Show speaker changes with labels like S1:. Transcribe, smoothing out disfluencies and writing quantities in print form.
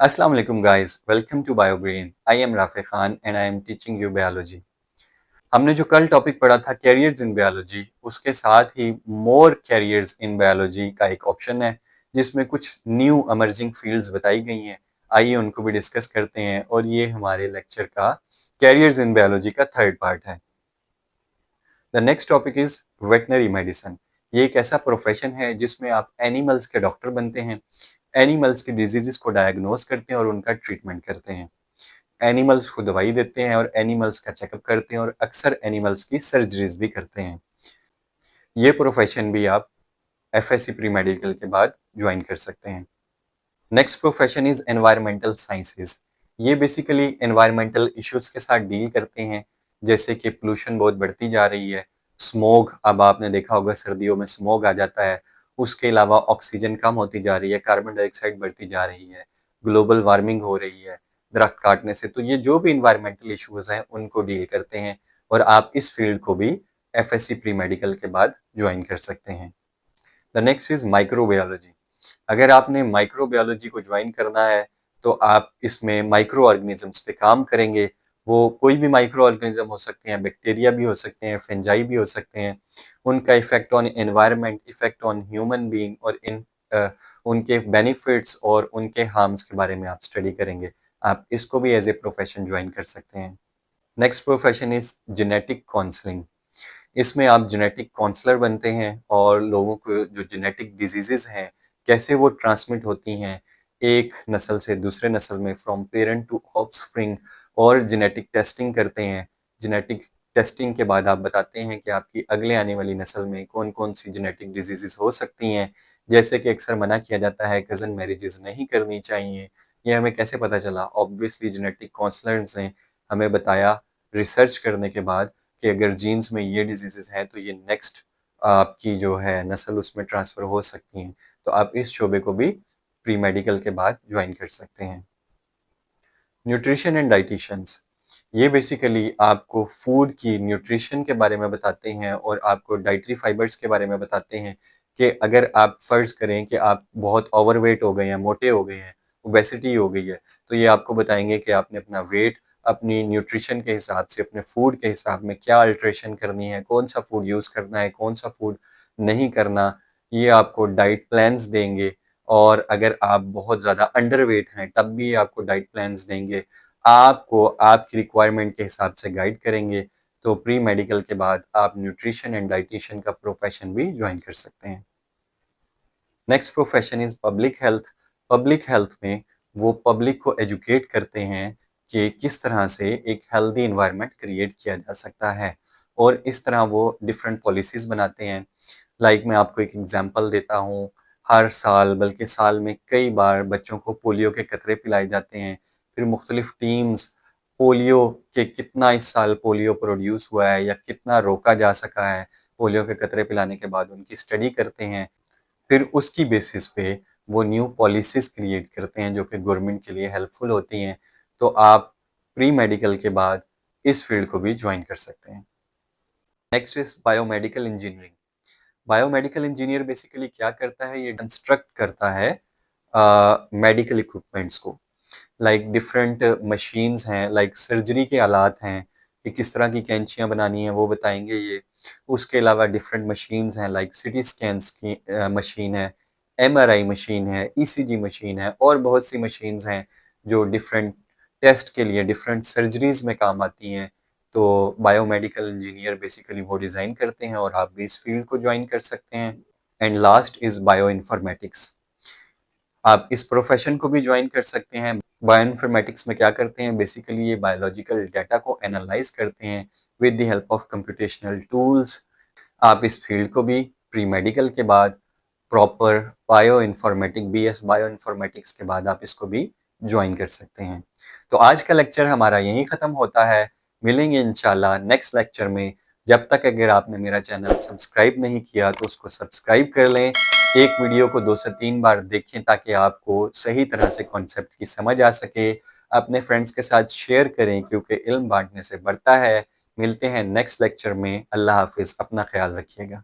S1: Assalamu alaikum guys, welcome to BioBrain. I am Rafi Khan and I am teaching you biology. हमने जो कल topic पढ़ा था carriers in biology, उसके साथ ही मोर कैरियर्स इन बायोलॉजी का एक ऑप्शन है जिसमें कुछ न्यू एमर्जिंग फील्ड्स बताई गई हैं। आइए उनको भी डिस्कस करते हैं और ये हमारे लेक्चर का कैरियर्स इन बायोलॉजी का थर्ड पार्ट है। The next topic is veterinary medicine. ये एक ऐसा प्रोफेशन है जिसमें आप एनिमल्स के डॉक्टर बनते हैं, एनिमल्स की डिजीजेस को डायग्नोस करते हैं और उनका ट्रीटमेंट करते हैं, एनिमल्स को दवाई देते हैं और एनिमल्स का चेकअप करते हैं और अक्सर एनिमल्स की सर्जरीज भी करते हैं। ये प्रोफेशन भी आप एफएससी प्री मेडिकल के बाद ज्वाइन कर सकते हैं। Next profession is environmental sciences. ये बेसिकली एनवायरमेंटल इश्यूज के साथ डील करते हैं, जैसे कि पोल्यूशन बहुत बढ़ती जा रही है, स्मोग, अब आपने देखा होगा सर्दियों में स्मोग आ जाता है, उसके अलावा ऑक्सीजन कम होती जा रही है, कार्बन डाइऑक्साइड बढ़ती जा रही है, ग्लोबल वार्मिंग हो रही है दरख्त काटने से। तो ये जो भी इन्वायरमेंटल इश्यूज हैं उनको डील करते हैं और आप इस फील्ड को भी एफएससी प्री मेडिकल के बाद ज्वाइन कर सकते हैं। The next is microbiology. अगर आपने माइक्रोबायोलॉजी को ज्वाइन करना है तो आप इसमें माइक्रो ऑर्गेनिजम्स पे काम करेंगे। वो कोई भी माइक्रो ऑर्गेनिज्म हो सकते हैं, बैक्टीरिया भी हो सकते हैं, फंजाई भी हो सकते हैं। उनका effect on environment, effect on human being और उनके बेनिफिट्स और उनके हार्म्स के बारे में आप स्टडी करेंगे। आप इसको भी एज ए प्रोफेशन ज्वाइन कर सकते हैं। Next profession is genetic counselling. इसमें आप जेनेटिक काउंसलर बनते हैं और लोगों को जो जेनेटिक डिजीजेस हैं कैसे वो ट्रांसमिट होती हैं एक नस्ल से दूसरे नस्ल में, फ्रॉम पेरेंट टू ऑफस्प्रिंग, और जेनेटिक टेस्टिंग करते हैं। जेनेटिक टेस्टिंग के बाद आप बताते हैं कि आपकी अगले आने वाली नस्ल में कौन कौन सी जेनेटिक डिजीजेस हो सकती हैं। जैसे कि अक्सर मना किया जाता है कज़न मैरिजेस नहीं करनी चाहिए, ये हमें कैसे पता चला? ऑब्वियसली जेनेटिक काउंसलर्स ने हमें बताया रिसर्च करने के बाद कि अगर जीन्स में ये डिजीजेस हैं तो ये नेक्स्ट आपकी जो है नस्ल उसमें ट्रांसफ़र हो सकती हैं। तो आप इस शोबे को भी प्री मेडिकल के बाद ज्वाइन कर सकते हैं। न्यूट्रिशन एंड डाइटिशियंस, ये बेसिकली आपको फूड की न्यूट्रिशन के बारे में बताते हैं और आपको डाइटरी फाइबर्स के बारे में बताते हैं कि अगर आप फ़र्ज़ करें कि आप बहुत ओवरवेट हो गए हैं, मोटे हो गए हैं, ओबेसिटी हो गई है, तो ये आपको बताएंगे कि आपने अपना वेट अपनी न्यूट्रिशन के हिसाब से, अपने फूड के हिसाब में क्या अल्ट्रेशन करनी है, कौन सा फूड यूज़ करना है, कौन सा फूड नहीं करना। ये आपको डाइट प्लान्स देंगे और अगर आप बहुत ज़्यादा अंडरवेट हैं तब भी आपको डाइट प्लान्स देंगे, आपको आपकी रिक्वायरमेंट के हिसाब से गाइड करेंगे। तो प्री मेडिकल के बाद आप न्यूट्रिशन एंड डाइटिशियन का प्रोफेशन भी ज्वाइन कर सकते हैं। Next profession is public health. Public health में वो पब्लिक को एजुकेट करते हैं कि किस तरह से एक हेल्दी इन्वायरमेंट क्रिएट किया जा सकता है और इस तरह वो डिफरेंट पॉलिसीज़ बनाते हैं। लाइक मैं आपको एक एग्जांपल देता हूँ, हर साल बल्कि साल में कई बार बच्चों को पोलियो के कतरे पिलाए जाते हैं। फिर मुख्तलिफ टीम्स पोलियो के कितना इस साल पोलियो प्रोड्यूस हुआ है या कितना रोका जा सका है पोलियो के कतरे पिलाने के बाद, उनकी स्टडी करते हैं। फिर उसकी बेसिस पे वो न्यू पॉलिसीज़ क्रिएट करते हैं जो कि गवर्नमेंट के लिए हेल्पफुल होती हैं। तो आप प्री मेडिकल के बाद इस फील्ड को भी ज्वाइन कर सकते हैं। Next is biomedical engineering. Biomedical engineer basically क्या करता है? ये कंस्ट्रक्ट करता है मेडिकल इक्विपमेंट्स को। लाइक डिफरेंट मशीन्स हैं, लाइक सर्जरी के आलात हैं कि किस तरह की कैंचियाँ बनानी है वो बताएंगे ये। उसके अलावा डिफरेंट मशीन्स हैं, लाइक सिटी स्कैन्स की मशीन है, एमआरआई मशीन है, ईसीजी मशीन है और बहुत सी मशीन्स हैं जो डिफरेंट टेस्ट के लिए डिफरेंट सर्जरीज में काम आती हैं। तो बायोमेडिकल इंजीनियर बेसिकली वो डिज़ाइन करते हैं और आप भी इस फील्ड को ज्वाइन कर सकते हैं। And last is bio informatics. आप इस प्रोफेशन को भी ज्वाइन कर सकते हैं। बायोइन्फॉर्मेटिक्स में क्या करते हैं? बेसिकली ये बायोलॉजिकल डाटा को एनालाइज करते हैं with the help of computational tools. आप इस फील्ड को भी प्री मेडिकल के बाद प्रॉपर बीएस बायो इन्फॉर्मेटिक्स के बाद आप इसको भी ज्वाइन कर सकते हैं। तो आज का लेक्चर हमारा यहीं ख़त्म होता है। मिलेंगे इंशाल्लाह नेक्स्ट लेक्चर में। जब तक अगर आपने मेरा चैनल सब्सक्राइब नहीं किया तो उसको सब्सक्राइब कर लें। एक वीडियो को 2 से 3 बार देखें ताकि आपको सही तरह से कॉन्सेप्ट की समझ आ सके। अपने फ्रेंड्स के साथ शेयर करें क्योंकि इल्म बांटने से बढ़ता है। मिलते हैं नेक्स्ट लेक्चर में। अल्लाह हाफिज़, अपना ख्याल रखिएगा।